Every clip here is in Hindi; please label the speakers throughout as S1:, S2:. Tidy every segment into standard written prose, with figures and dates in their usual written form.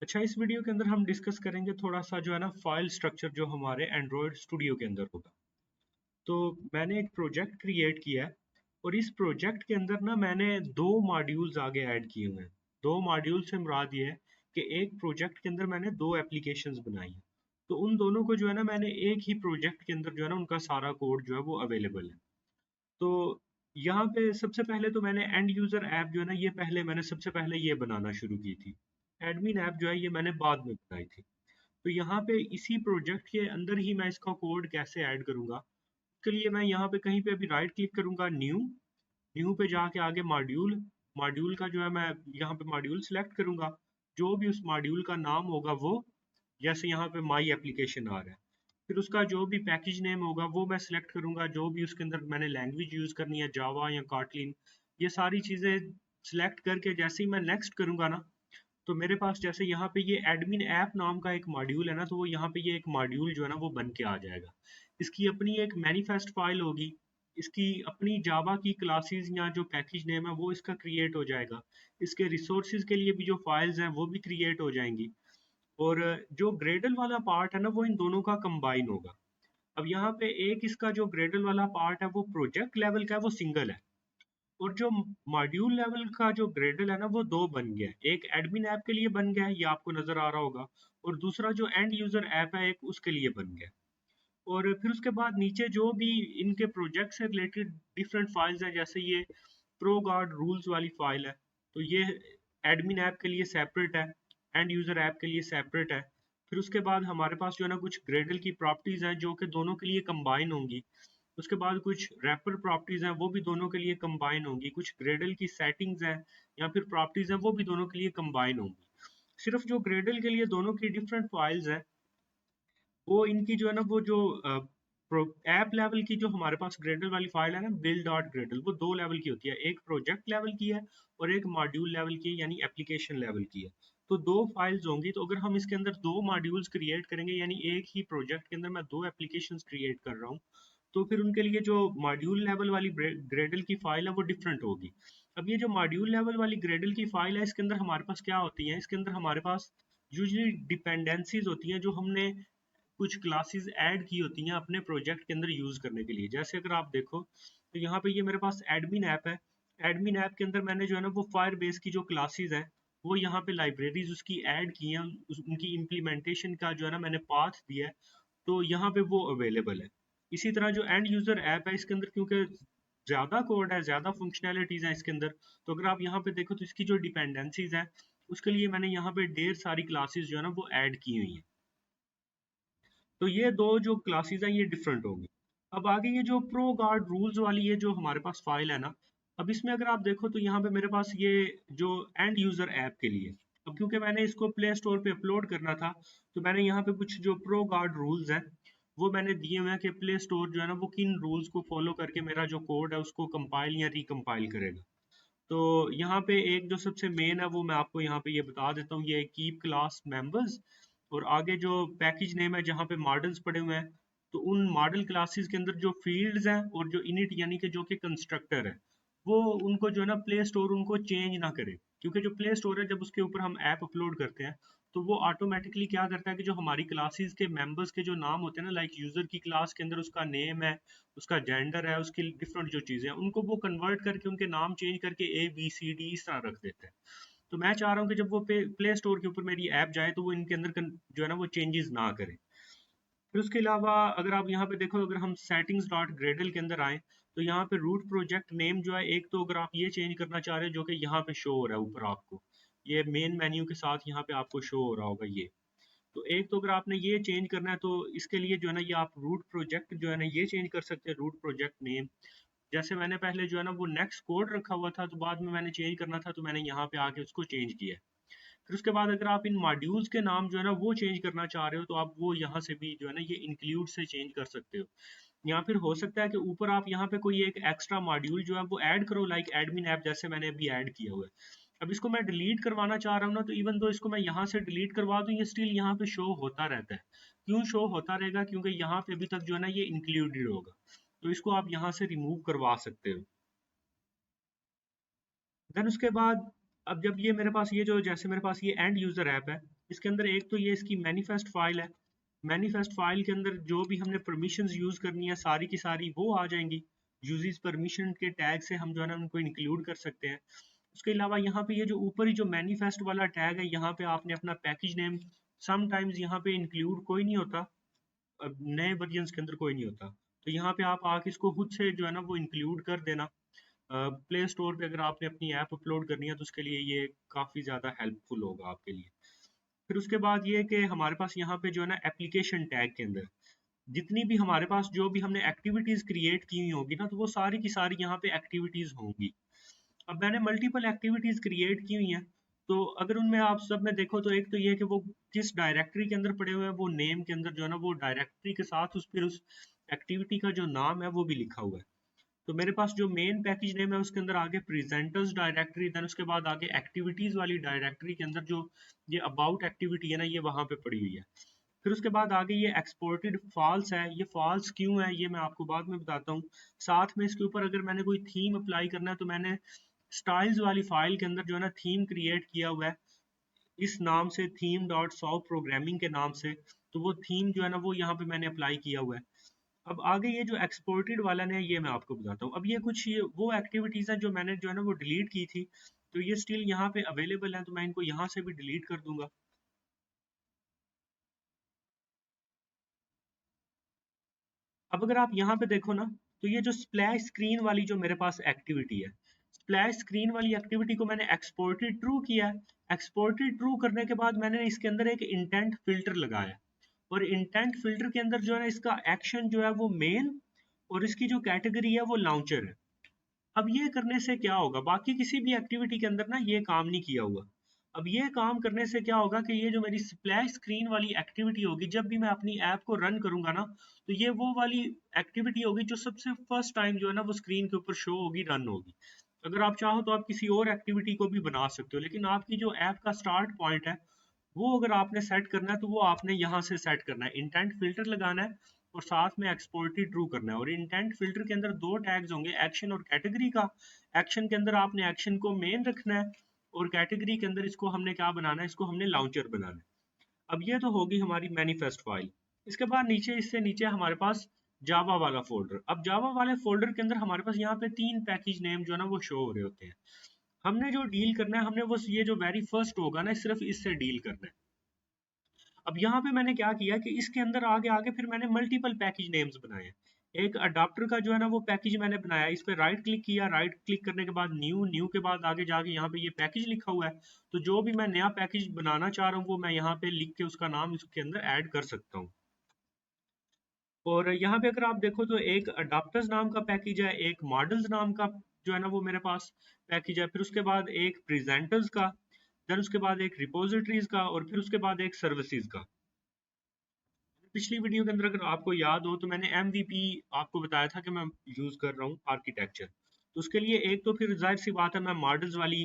S1: अच्छा, इस वीडियो के अंदर हम डिस्कस करेंगे थोड़ा सा जो है ना फाइल स्ट्रक्चर जो हमारे एंड्रॉयड स्टूडियो के अंदर होगा। तो मैंने एक प्रोजेक्ट क्रिएट किया है और इस प्रोजेक्ट के अंदर ना मैंने दो मॉड्यूल्स आगे ऐड किए हुए हैं। दो मॉड्यूल से मुराद ये है कि एक प्रोजेक्ट के अंदर मैंने दो एप्लीकेशंस बनाई हैं। तो उन दोनों को जो है ना मैंने एक ही प्रोजेक्ट के अंदर जो है ना उनका सारा कोड जो है वो अवेलेबल है। तो यहाँ पे सबसे पहले तो मैंने एंड यूजर ऐप जो है ना ये पहले मैंने सबसे पहले ये बनाना शुरू की थी। एडमिन ऐप जो है ये मैंने बाद में बनाई थी। तो यहाँ पे इसी प्रोजेक्ट के अंदर ही मैं इसका कोड कैसे ऐड करूँगा, उसके लिए मैं यहाँ पे कहीं पे अभी राइट क्लिक करूँगा, न्यू न्यू पे जाके आगे मॉड्यूल मॉड्यूल का जो है मैं यहाँ पे मॉड्यूल सेलेक्ट करूँगा। जो भी उस मॉड्यूल का नाम होगा वो, जैसे यहाँ पे माई एप्लीकेशन आ रहा है, फिर उसका जो भी पैकेज नेम होगा वो मैं सिलेक्ट करूँगा। जो भी उसके अंदर मैंने लैंग्वेज यूज़ करनी है, जावा या कॉटलिन, ये सारी चीज़ें सिलेक्ट करके जैसे ही मैं नेक्स्ट करूँगा ना, तो मेरे पास जैसे यहाँ पे ये एडमिन ऐप नाम का एक मॉड्यूल है ना, तो वो यहाँ पे ये एक मॉड्यूल जो है ना वो बन के आ जाएगा। इसकी अपनी एक मैनिफेस्ट फाइल होगी, इसकी अपनी जावा की क्लासेस या जो पैकेज नेम है वो इसका क्रिएट हो जाएगा। इसके रिसोर्सेज के लिए भी जो फाइल्स हैं वो भी क्रिएट हो जाएंगी। और जो ग्रेडल वाला पार्ट है ना वो इन दोनों का कंबाइन होगा। अब यहाँ पे एक इसका जो ग्रेडल वाला पार्ट है वो प्रोजेक्ट लेवल का है, वो सिंगल है। और जो मॉड्यूल लेवल का जो ग्रेडल है ना वो दो बन गया है। एक एडमिन ऐप के लिए बन गया है, ये आपको नजर आ रहा होगा, और दूसरा जो एंड यूजर ऐप है एक उसके लिए बन गया है। और फिर उसके बाद नीचे जो भी इनके प्रोजेक्ट से रिलेटेड डिफरेंट फाइल्स हैं, जैसे ये प्रो गार्ड रूल्स वाली फाइल है, तो ये एडमिन ऐप के लिए सेपरेट है, एंड यूजर ऐप के लिए सेपरेट है। फिर उसके बाद हमारे पास जो है ना कुछ ग्रेडल की प्रॉपर्टीज हैं जो कि दोनों के लिए कंबाइन होंगी। उसके बाद कुछ रैपर प्रॉपर्टीज हैं वो भी दोनों के लिए कंबाइन होंगी। कुछ ग्रेडल की सेटिंग्स हैं या फिर प्रॉपर्टीज हैं वो भी दोनों के लिए कंबाइन होंगी। सिर्फ जो ग्रेडल के लिए दोनों की डिफरेंट फाइल्स हैं, वो इनकी जो है ना वो जो ऐप लेवल की जो हमारे पास ग्रेडल वाली फाइल है ना, बिल्ड डॉट ग्रेडल, वो दो लेवल की होती है। एक प्रोजेक्ट लेवल की है और एक मॉड्यूल लेवल की है, यानी एप्लीकेशन लेवल की है। तो दो फाइल्स होंगी। तो अगर हम इसके अंदर दो मॉड्यूल्स क्रिएट करेंगे, यानी एक ही प्रोजेक्ट के अंदर मैं दो एप्लीकेशंस क्रिएट कर रहा हूँ, तो फिर उनके लिए जो मॉड्यूल लेवल वाली ग्रेडल की फाइल है वो डिफरेंट होगी। अब ये जो मॉड्यूल लेवल वाली ग्रेडल की फाइल है, इसके अंदर हमारे पास क्या होती है, इसके अंदर हमारे पास यूजली डिपेंडेंसीज होती हैं जो हमने कुछ क्लासेस ऐड की होती हैं अपने प्रोजेक्ट के अंदर यूज करने के लिए। जैसे अगर आप देखो तो यहाँ पे ये मेरे पास एडमिन ऐप है। एडमिन ऐप के अंदर मैंने जो है ना वो फायर बेस की जो क्लासेस हैं वो यहाँ पे लाइब्रेरीज उसकी ऐड की हैं, उनकी इम्प्लीमेंटेशन का जो है ना मैंने पाथ दिया है, तो यहाँ पे वो अवेलेबल है। इसी तरह जो एंड यूजर ऐप है, इसके अंदर क्योंकि ज्यादा कोड है, ज्यादा फंक्शनैलिटीज हैं इसके अंदर, तो अगर आप यहाँ पे देखो तो इसकी जो डिपेंडेंसीज हैं उसके लिए मैंने यहाँ पे ढेर सारी क्लासेस जो है ना वो ऐड की हुई हैं। तो ये दो जो क्लासेस हैं ये डिफरेंट होंगी। अब आगे ये जो प्रो गार्ड रूल्स वाली ये जो हमारे पास फाइल है ना, अब इसमें अगर आप देखो तो यहाँ पे मेरे पास ये जो एंड यूजर ऐप के लिए, अब क्योंकि मैंने इसको प्ले स्टोर पे अपलोड करना था, तो मैंने यहाँ पे कुछ जो प्रो गार्ड रूल्स हैं वो मैंने दिए हुए हैं कि प्ले स्टोर जो है ना वो किन रूल्स को फॉलो करके मेरा जो कोड है उसको कंपाइल या रिकम्पाइल करेगा। तो यहाँ पे एक जो सबसे मेन है वो मैं आपको यहाँ पे ये बता देता हूँ, ये कीप क्लास मेंबर्स। और आगे जो पैकेज नेम है जहाँ पे मॉडल्स पड़े हुए हैं, तो उन मॉडल क्लासेस के अंदर जो फील्ड्स हैं और जो इनिट यानी कि जो कि कंस्ट्रक्टर है, वो उनको जो है ना प्ले स्टोर उनको चेंज ना करे। क्योंकि जो प्ले स्टोर है जब उसके ऊपर हम ऐप अपलोड करते हैं तो वो ऑटोमेटिकली क्या करता है कि जो हमारी क्लासेस के मेंबर्स के जो नाम होते हैं ना, लाइक यूजर की क्लास के अंदर उसका नेम है, उसका जेंडर है, उसकी डिफरेंट जो चीजें हैं उनको वो कन्वर्ट करके उनके नाम चेंज करके ABCD इस तरह रख देते हैं। तो मैं चाह रहा हूँ कि जब वो प्ले स्टोर के ऊपर मेरी ऐप जाए तो वो इनके अंदर जो है ना वो चेंजेस ना करे। फिर उसके अलावा अगर आप यहाँ पे देखो, अगर हम सेटिंग्स डॉट ग्रेडल के अंदर आए, तो यहाँ पे रूट प्रोजेक्ट नेम जो है, एक तो अगर आप ये चेंज करना चाह रहे हो जो कि यहाँ पे शो हो रहा है ऊपर आपको, ये मेन मेन्यू के साथ यहाँ पे आपको शो हो रहा होगा ये, तो एक तो अगर आपने ये चेंज करना है तो इसके लिए जो है ना ये आप रूट प्रोजेक्ट जो है ना ये चेंज कर सकते हैं, रूट प्रोजेक्ट नेम। जैसे मैंने पहले जो है ना वो नेक्स्ट कोड रखा हुआ था, तो बाद में मैंने चेंज करना था तो मैंने यहाँ पे आके उसको चेंज किया। फिर उसके बाद अगर आप इन मॉड्यूल्स के नाम जो है ना वो चेंज करना चाह रहे हो तो आप वो यहाँ से भी जो है ना ये इंक्लूड से चेंज कर सकते हो। या फिर हो सकता है कि ऊपर आप यहाँ पे कोई एक एक्स्ट्रा मॉड्यूल जो है वो ऐड करो, लाइक एडमिन ऐप जैसे मैंने अभी ऐड किया हुआ है। अब इसको मैं डिलीट करवाना चाह रहा हूँ ना, तो इवन दो इसको मैं यहाँ से डिलीट करवा दूँ, ये स्टिल यहाँ पे शो होता रहता है। क्यों शो होता रहेगा? क्योंकि यहाँ पे अभी तक जो है ना ये इंक्लूडेड होगा। तो इसको आप यहाँ से रिमूव करवा सकते हो। देन उसके बाद अब जब ये मेरे पास ये जो जैसे मेरे पास ये एंड यूजर ऐप है, इसके अंदर एक तो ये इसकी मैनिफेस्ट फाइल है। मैनिफेस्ट फाइल के अंदर जो भी हमने परमिशंस यूज करनी है सारी की सारी वो आ जाएंगी। यूजेस परमिशन के टैग से हम जो है ना उनको इंक्लूड कर सकते हैं। उसके अलावा यहाँ पे ये जो ऊपर ही जो मैनिफेस्ट वाला टैग है, यहाँ पे आपने अपना पैकेज नेम, समटाइम्स यहाँ पे इंक्लूड कोई नहीं होता, नए वर्जन के अंदर कोई नहीं होता, तो यहाँ पे आप आके इसको खुद से जो है ना वो इंक्लूड कर देना। प्ले स्टोर पे अगर आपने अपनी ऐप अपलोड करनी है तो उसके लिए ये काफ़ी ज़्यादा हेल्पफुल होगा आपके लिए। फिर उसके बाद ये कि हमारे पास यहाँ पे जो है ना एप्लीकेशन टैग के अंदर जितनी भी हमारे पास जो भी हमने एक्टिविटीज़ क्रिएट की हुई होगी ना, तो वो सारी की सारी यहाँ पे एक्टिविटीज़ होंगी। अब मैंने मल्टीपल एक्टिविटीज़ क्रिएट की हुई हैं, तो अगर उनमें आप सब में देखो तो एक तो ये है कि वो किस डायरेक्टरी के अंदर पड़े हुए हैं, वो नेम के अंदर जो है ना वो डायरेक्टरी के साथ उस एक्टिविटी का जो नाम है वो भी लिखा हुआ है। तो मेरे पास जो मेन पैकेज नेम है उसके अंदर आगे प्रेजेंटर्स डायरेक्टरी, देन उसके बाद आगे एक्टिविटीज वाली डायरेक्टरी के अंदर जो ये अबाउट एक्टिविटी है ना ये वहां पे पड़ी हुई है। फिर उसके बाद आगे ये एक्सपोर्टेड फॉल्स है। ये फॉल्स क्यों है ये मैं आपको बाद में बताता हूँ। साथ में इसके ऊपर अगर मैंने कोई थीम अप्लाई करना है तो मैंने स्टाइल्स वाली फाइल के अंदर जो है ना थीम क्रिएट किया हुआ है इस नाम से, थीम डॉट सॉल्व प्रोग्रामिंग के नाम से। तो वो थीम जो है ना वो यहाँ पे मैंने अप्लाई किया हुआ है। अब आगे ये जो एक्सपोर्टेड वाला है ये मैं आपको बताता हूँ। अब ये कुछ ये वो एक्टिविटीज हैं जो मैंने जो है ना वो डिलीट की थी, तो ये स्टिल यहाँ पे अवेलेबल है, तो मैं इनको यहाँ से भी डिलीट कर दूंगा। अब अगर आप यहाँ पे देखो ना, तो ये जो स्प्लैश स्क्रीन वाली जो मेरे पास एक्टिविटी है, स्प्लैश स्क्रीन वाली एक्टिविटी को मैंने एक्सपोर्टेड ट्रू किया है। एक्सपोर्टेड ट्रू करने के बाद मैंने इसके अंदर एक इंटेंट फिल्टर लगाया, और इंटेंट फिल्टर के अंदर जो है ना इसका एक्शन जो है वो मेन, और इसकी जो कैटेगरी है वो लॉन्चर है। अब ये करने से क्या होगा, बाकी किसी भी एक्टिविटी के अंदर ना ये काम नहीं किया हुआ। अब ये काम करने से क्या होगा कि ये जो मेरी स्प्लैश स्क्रीन वाली एक्टिविटी होगी, जब भी मैं अपनी ऐप को रन करूंगा ना, तो ये वो वाली एक्टिविटी होगी जो सबसे फर्स्ट टाइम जो है ना वो स्क्रीन के ऊपर शो होगी, रन होगी। अगर आप चाहो तो आप किसी और एक्टिविटी को भी बना सकते हो, लेकिन आपकी जो ऐप का स्टार्ट पॉइंट है वो अगर आपने सेट करना है तो वो आपने यहाँ से सेट करना है, इंटेंट फिल्टर लगाना है और साथ में एक्सपोर्टेड ट्रू करना है। और इंटेंट फिल्टर के अंदर दो टैग्स होंगे, एक्शन और कैटेगरी का। एक्शन के अंदर आपने एक्शन को मेन रखना है, और कैटेगरी के अंदर इसको हमने क्या बनाना है, इसको हमने लॉन्चर बनाना है। अब ये तो होगी हमारी मैनिफेस्ट फाइल। इसके बाद नीचे, इससे नीचे हमारे पास जावा वाला फोल्डर। अब जावा वाले फोल्डर के अंदर हमारे पास यहाँ पे 3 पैकेज नेम जो है ना वो शो हो रहे होते हैं। हमने जो डील करना है, हमने बस ये जो वेरी फर्स्ट होगा ना सिर्फ इससे डील करना है। अब यहाँ पे मैंने क्या किया कि इसके अंदर आगे आगे फिर मैंने मल्टीपल पैकेज नेम्स बनाए। एक अडाप्टर का जो है ना वो पैकेज मैंने बनाया, इस पे राइट क्लिक किया, राइट क्लिक करने के बाद न्यू, न्यू के बाद आगे जाके यहाँ पे ये पैकेज लिखा हुआ है। तो जो भी मैं नया पैकेज बनाना चाह रहा हूँ वो मैं यहाँ पे लिख के उसका नाम इसके अंदर ऐड कर सकता हूँ। और यहाँ पे अगर आप देखो तो एक अडाप्टर्स नाम का पैकेज है, एक मॉडल्स नाम का जो है ना वो मेरे पास पैकेज है, फिर उसके बाद एक प्रेजेंटर्स का, देन उसके बाद एक रिपोजिटरीज का, और फिर उसके बाद एक सर्विसेज का। पिछली वीडियो के अंदर अगर आपको याद हो तो मैंने MVP आपको बताया था कि मैं यूज कर रहा हूँ आर्किटेक्चर। तो उसके लिए एक तो फिर जाहिर सी बात है मैं मॉडल्स वाली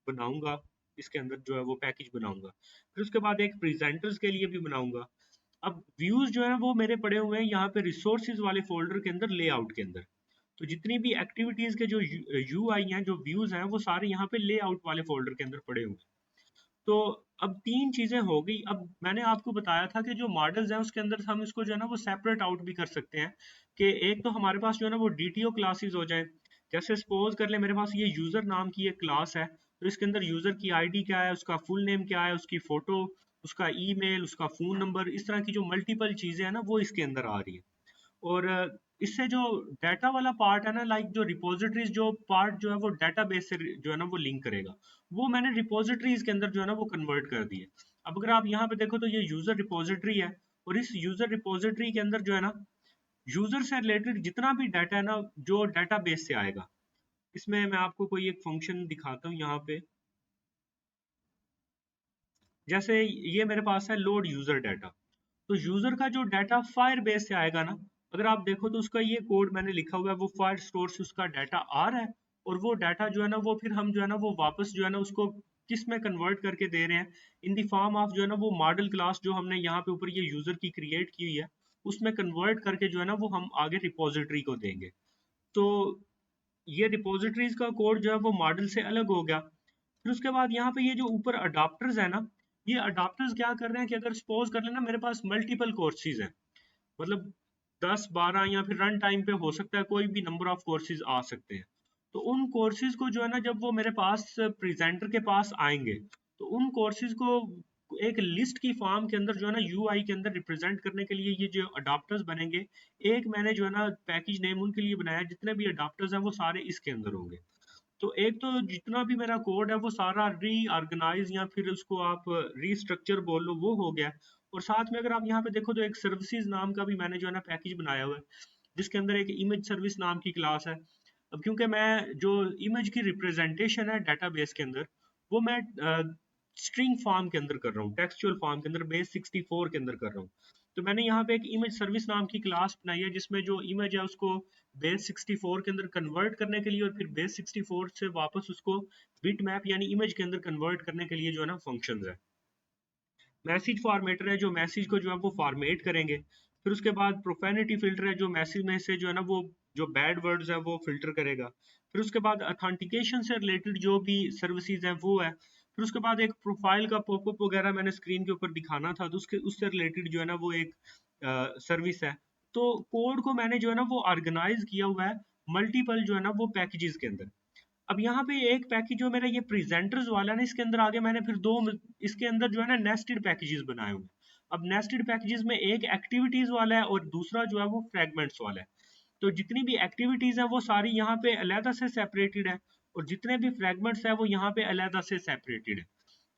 S1: बनाऊंगा, इसके अंदर जो है वो पैकेज बनाऊंगा। फिर उसके बाद एक प्रेजेंटर्स के लिए भी बनाऊंगा। अब व्यूज जो है वो मेरे पड़े हुए हैं यहाँ पे रिसोर्सेज वाले फोल्डर के अंदर, लेआउट के अंदर। तो जितनी भी एक्टिविटीज के जो UI हैं, जो व्यूज हैं, वो सारे यहाँ पे लेआउट वाले फोल्डर के अंदर पड़े हुए हैं। तो अब 3 चीज़ें हो गई। अब मैंने आपको बताया था कि जो मॉडल्स हैं उसके अंदर हम इसको जो है ना वो सेपरेट आउट भी कर सकते हैं, कि एक तो हमारे पास जो है ना वो DTO क्लासेस हो जाए। जैसे सपोज कर ले मेरे पास ये यूज़र नाम की एक क्लास है, तो इसके अंदर यूज़र की ID क्या है, उसका फुल नेम क्या है, उसकी फ़ोटो, उसका ईमेल, उसका फ़ोन नंबर, इस तरह की जो मल्टीपल चीज़ें हैं ना वो इसके अंदर आ रही है। और इससे जो डाटा वाला पार्ट है ना, लाइक जो रिपोजिटरीज जो पार्ट जो है वो डाटाबेस से जो है ना वो लिंक करेगा, वो मैंने रिपोजिटरीज के अंदर जो है ना वो कन्वर्ट कर दिए। अब अगर आप यहाँ पे देखो तो ये यूजर रिपोजिटरी है, और इस यूजर रिपोजिटरी के अंदर जो है ना यूजर से रिलेटेड जितना भी डाटा है ना जो डाटाबेस से आएगा, इसमें मैं आपको कोई एक फंक्शन दिखाता हूँ यहाँ पे। जैसे ये मेरे पास है लोड यूजर डाटा, तो यूजर का जो डाटा फायर बेस से आएगा ना, अगर आप देखो तो उसका ये कोड मैंने लिखा हुआ है, वो फायर स्टोर से उसका डाटा आ रहा है। और वो डाटा जो है ना वो फिर हम जो है ना वो वापस जो है ना उसको किस में कन्वर्ट करके दे रहे हैं, इन द फॉर्म ऑफ जो है ना वो मॉडल क्लास जो हमने यहाँ पे ऊपर ये यूजर की क्रिएट की हुई है, उसमें कन्वर्ट करके जो है ना वो हम आगे रिपोजिटरी को देंगे। तो ये रिपोजिटरीज का कोड जो है वो मॉडल से अलग हो गया। फिर उसके बाद यहाँ पे ये जो ऊपर अडाप्टर्स है ना, ये अडाप्टर्स क्या कर रहे हैं कि अगर सपोज कर लेना मेरे पास मल्टीपल कोर्सेज हैं, मतलब 10-12 या फिर रन टाइम पे हो सकता है कोई भी नंबर ऑफ कोर्सेज आ सकते हैं। तो उन कोर्सेज को जो है ना जब वो मेरे पास प्रेजेंटर के पास आएंगे तो उन कोर्सेज को एक लिस्ट की फॉर्म के अंदर जो है ना यूआई के अंदर रिप्रेजेंट करने के लिए ये जो अडाप्टर्स बनेंगे, एक मैंने जो है ना पैकेज नेम उनके लिए बनाया, जितने भी अडाप्टर्स हैं वो सारे इसके अंदर होंगे। तो एक तो जितना भी मेरा कोड है वो सारा रीऑर्गेनाइज या फिर उसको आप रीस्ट्रक्चर बोल लो वो हो गया। और साथ में अगर आप यहाँ पे देखो तो एक सर्विसेज नाम का भी मैंने जो है ना पैकेज बनाया हुआ है, जिसके अंदर एक इमेज सर्विस नाम की क्लास है। अब क्योंकि मैं जो इमेज की रिप्रेजेंटेशन है डेटाबेस के अंदर वो मैं स्ट्रिंग फॉर्म के अंदर कर रहा हूँ, टेक्सचुअल फॉर्म के अंदर बेस 64 के अंदर कर रहा हूँ। तो मैंने यहाँ पे एक इमेज सर्विस नाम की क्लास बनाई है जिसमें जो इमेज है उसको बेस 64 के अंदर कन्वर्ट करने के लिए और फिर बेस 64 से वापस उसको बिट मैप यानी इमेज के अंदर कन्वर्ट करने के लिए जो है ना फंक्शंस है। मैसेज फॉर्मेटर है जो मैसेज को जो है वो फॉर्मेट करेंगे। फिर उसके बाद प्रोफेनिटी फिल्टर है जो मैसेज में से जो है ना वो जो बैड वर्ड्स है वो फिल्टर करेगा। फिर उसके बाद अथेंटिकेशन से रिलेटेड जो भी सर्विसेज हैं वो है। फिर उसके बाद एक प्रोफाइल का पॉपअप वगैरह मैंने स्क्रीन के ऊपर दिखाना था तो उससे रिलेटेड जो है ना वो एक सर्विस है। तो कोड को मैंने जो है ना वो ऑर्गेनाइज किया हुआ है मल्टीपल जो है ना वो पैकेजेस के अंदर। अब यहाँ पे एक पैकेज जो मेरा ये प्रेजेंटर्स वाला ना इसके अंदर आगे मैंने फिर दो इसके अंदर जो है ना नेस्टेड पैकेजेस बनाए हुए हैं। अब नेस्टेड पैकेजेस में एक एक्टिविटीज वाला है और दूसरा जो है वो फ्रेगमेंट्स वाला है। तो जितनी भी एक्टिविटीज है वो सारी यहाँ पे अलहदा से सेपरेटेड है और जितने भी फ्रेगमेंट्स है वो यहाँ पे अलहदा से सेपरेटेड है।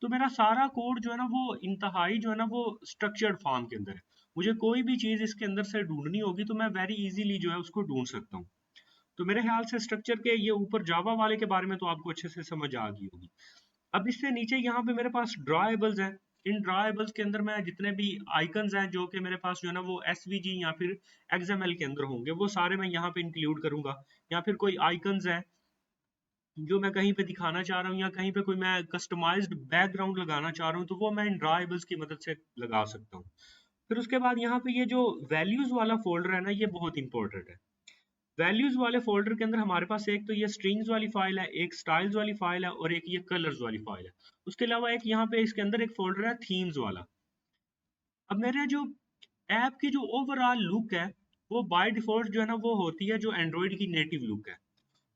S1: तो मेरा सारा कोड जो है ना वो इंतहाई जो है ना वो स्ट्रक्चर्ड फॉर्म के अंदर है। मुझे कोई भी चीज इसके अंदर से ढूंढनी होगी तो मैं वेरी इजीली जो है उसको ढूंढ सकता हूँ। तो मेरे ख्याल से स्ट्रक्चर के ये ऊपर जावा वाले के बारे में तो आपको अच्छे से समझ आ गई होगी। अब इससे नीचे यहाँ पे मेरे पास ड्रॉएबल्स हैं। इन ड्रॉएबल्स के अंदर मैं जितने भी आइकन्स हैं जो कि मेरे पास जो है ना वो एसवीजी या फिर एक्सएमएल के अंदर होंगे वो सारे मैं यहाँ पे इंक्लूड करूंगा। या फिर कोई आइकन्स है जो मैं कहीं पे दिखाना चाह रहा हूँ या कहीं पे कोई मैं कस्टमाइज्ड बैकग्राउंड लगाना चाह रहा हूँ तो वो मैं इन ड्रॉएबल्स की मदद से लगा सकता हूँ। फिर उसके बाद यहाँ पे ये जो वैल्यूज वाला फोल्डर है ना ये बहुत इंपॉर्टेंट है। वैल्यूज वाले फोल्डर के अंदर हमारे पास एक तो ये स्ट्रिंग्स वाली फाइल है, एक स्टाइल्स वाली फाइल है और एक ये कलर्स वाली फाइल है। उसके अलावा एक यहाँ पे इसके अंदर एक फोल्डर है थीम्स वाला। अब मेरे जो ऐप की जो ओवरऑल लुक है वो बाय डिफॉल्ट जो है ना वो होती है जो एंड्रॉइड की नेटिव लुक है।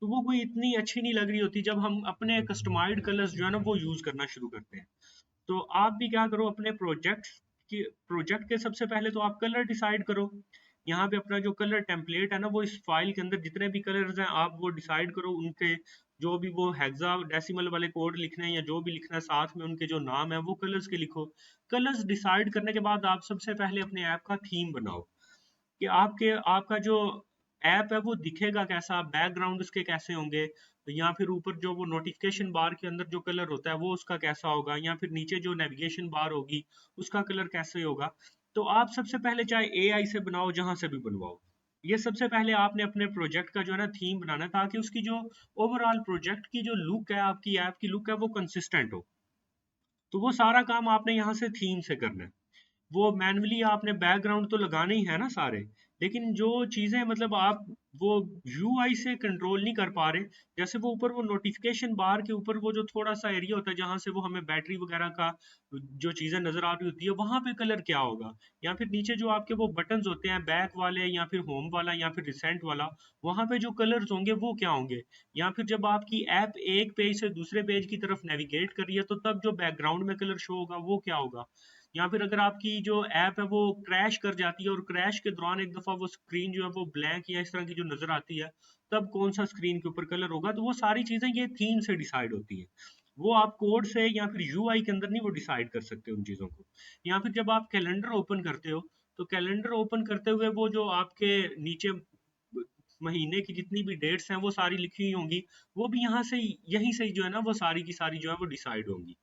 S1: तो वो कोई इतनी अच्छी नहीं लग रही होती जब हम अपने कस्टमाइज्ड कलर्स जो है ना वो यूज करना शुरू करते हैं। तो आप भी क्या करो अपने प्रोजेक्ट के सबसे पहले तो आप कलर डिसाइड करो। यहाँ पे अपना जो कलर टेम्पलेट है ना वो इस फाइल के अंदर जितने भी कलर्स हैं आप वो डिसाइड करो, उनके जो भी वो हेक्सा डेसिमल वाले कोड लिखने हैं या जो भी लिखना है साथ में उनके जो नाम है वो कलर्स के लिखो। कलर्स डिसाइड करने के बाद आप सबसे पहले अपने ऐप का थीम बनाओ कि आपका जो ऐप है वो दिखेगा कैसा, बैकग्राउंड उसके कैसे होंगे, या फिर ऊपर जो वो नोटिफिकेशन बार के अंदर जो कलर होता है वो उसका कैसा होगा, या फिर नीचे जो नेविगेशन बार होगी उसका कलर कैसे होगा। तो आप सबसे पहले चाहे एआई से बनाओ जहां से भी बनवाओ, ये सबसे पहले आपने अपने प्रोजेक्ट का जो है ना थीम बनाना है ताकि उसकी जो ओवरऑल प्रोजेक्ट की जो लुक है आपकी ऐप की लुक है वो कंसिस्टेंट हो। तो वो सारा काम आपने यहाँ से थीम से करना है। वो मैन्युअली आपने बैकग्राउंड तो लगाने ही है ना सारे, लेकिन जो चीजें मतलब आप वो यूआई से कंट्रोल नहीं कर पा रहे, जैसे वो ऊपर वो नोटिफिकेशन बार के ऊपर वो जो थोड़ा सा एरिया होता है जहां से वो हमें बैटरी वगैरह का जो चीजें नजर आ रही होती है वहां पे कलर क्या होगा, या फिर नीचे जो आपके वो बटन्स होते हैं बैक वाले या फिर होम वाला या फिर रिसेंट वाला, वहां पे जो कलर्स होंगे वो क्या होंगे। या फिर जब आपकी ऐप एक पेज से दूसरे पेज की तरफ नेविगेट कर रही है तो तब जो बैकग्राउंड में कलर शो होगा वो क्या होगा। या फिर अगर आपकी जो ऐप है वो क्रैश कर जाती है और क्रैश के दौरान एक दफा वो स्क्रीन जो है वो ब्लैंक या इस तरह की जो नजर आती है, तब कौन सा स्क्रीन के ऊपर कलर होगा। तो वो सारी चीजें ये थीम से डिसाइड होती है। वो आप कोड से या फिर यूआई के अंदर नहीं वो डिसाइड कर सकते उन चीजों को। या फिर जब आप कैलेंडर ओपन करते हो तो कैलेंडर ओपन करते हुए वो जो आपके नीचे महीने की जितनी भी डेट्स हैं वो सारी लिखी हुई होंगी, वो भी यहाँ से यहीं से जो है ना वो सारी की सारी जो है वो डिसाइड होंगी।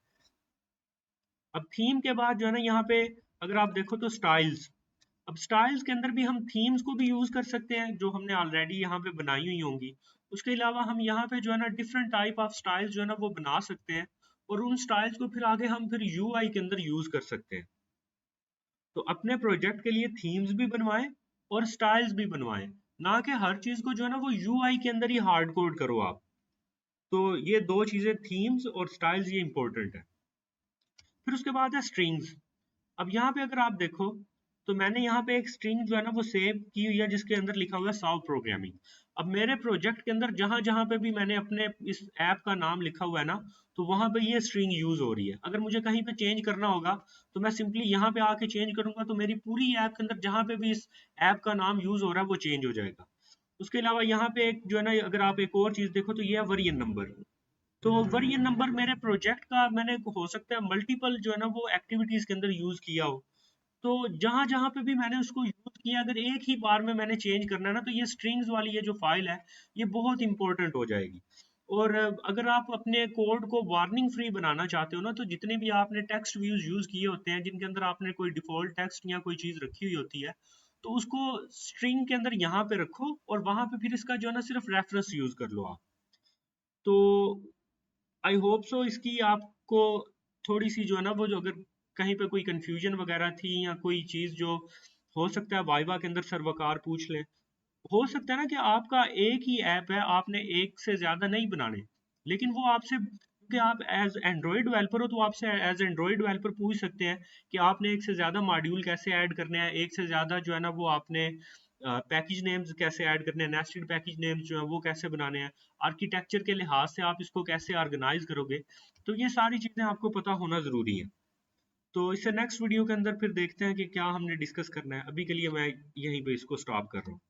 S1: अब थीम के बाद जो है ना यहाँ पे अगर आप देखो तो स्टाइल्स, अब स्टाइल्स के अंदर भी हम थीम्स को भी यूज कर सकते हैं जो हमने ऑलरेडी यहाँ पे बनाई हुई होंगी। उसके अलावा हम यहाँ पे जो है ना डिफरेंट टाइप ऑफ स्टाइल्स जो है ना वो बना सकते हैं और उन स्टाइल्स को फिर आगे हम फिर यूआई के अंदर यूज कर सकते हैं। तो अपने प्रोजेक्ट के लिए थीम्स भी बनवाएं और स्टाइल्स भी बनवाएं, ना कि हर चीज को जो है ना वो यूआई के अंदर ही हार्ड कोड करो आप। तो ये दो चीजें थीम्स और स्टाइल्स ये इंपॉर्टेंट है। फिर उसके बाद है स्ट्रिंग्स। अब यहाँ पे अगर आप देखो तो मैंने यहाँ पे एक स्ट्रिंग जो है ना वो सेव की हुई है जिसके अंदर लिखा हुआ है साव प्रोग्रामिंग। अब मेरे प्रोजेक्ट के अंदर जहां जहां पे भी मैंने अपने इस ऐप का नाम लिखा हुआ है ना, तो वहां पे ये स्ट्रिंग यूज हो रही है। अगर मुझे कहीं पे चेंज करना होगा तो मैं सिंपली यहाँ पे आके चेंज करूंगा, तो मेरी पूरी ऐप के अंदर जहां पे भी इस ऐप का नाम यूज हो रहा है वो चेंज हो जाएगा। उसके अलावा यहाँ पे एक जो है ना, अगर आप एक और चीज देखो तो ये है वर्जन नंबर। तो वर्जन नंबर मेरे प्रोजेक्ट का मैंने हो सकता है मल्टीपल जो है ना वो एक्टिविटीज के अंदर यूज किया हो, तो जहां जहां पे भी मैंने उसको यूज किया, अगर एक ही बार में मैंने चेंज करना है ना, तो ये स्ट्रिंग्स वाली ये जो फाइल है ये बहुत इंपॉर्टेंट हो जाएगी। और अगर आप अपने कोड को वार्निंग फ्री बनाना चाहते हो ना, तो जितने भी आपने टेक्स्ट व्यूज यूज किए होते हैं जिनके अंदर आपने कोई डिफॉल्ट टेक्स्ट या कोई चीज रखी हुई होती है, तो उसको स्ट्रिंग के अंदर यहाँ पे रखो और वहां पे फिर इसका जो है ना सिर्फ रेफरेंस यूज कर लो आप। तो आई होप सो इसकी आपको थोड़ी सी जो है ना वो, जो अगर कहीं पे कोई कंफ्यूजन वगैरह थी या कोई चीज जो हो सकता है वाइवा के अंदर सर्वकार पूछ ले, हो सकता है ना कि आपका एक ही ऐप है, आपने एक से ज्यादा नहीं बनाने, लेकिन वो आपसे, क्योंकि आप एज एंड्रॉइड डेवलपर हो तो आपसे एज एंड्रॉइड डेवलपर पूछ सकते हैं कि आपने एक से ज्यादा मॉड्यूल कैसे ऐड करने हैं, एक से ज्यादा जो है ना वो आपने पैकेज नेम्स कैसे ऐड करने हैं, नेस्टेड पैकेज नेम्स जो है वो कैसे बनाने हैं, आर्किटेक्चर के लिहाज से आप इसको कैसे ऑर्गेनाइज करोगे। तो ये सारी चीजें आपको पता होना जरूरी है। तो इससे नेक्स्ट वीडियो के अंदर फिर देखते हैं कि क्या हमने डिस्कस करना है। अभी के लिए मैं यहीं पे इसको स्टॉप कर रहा हूँ।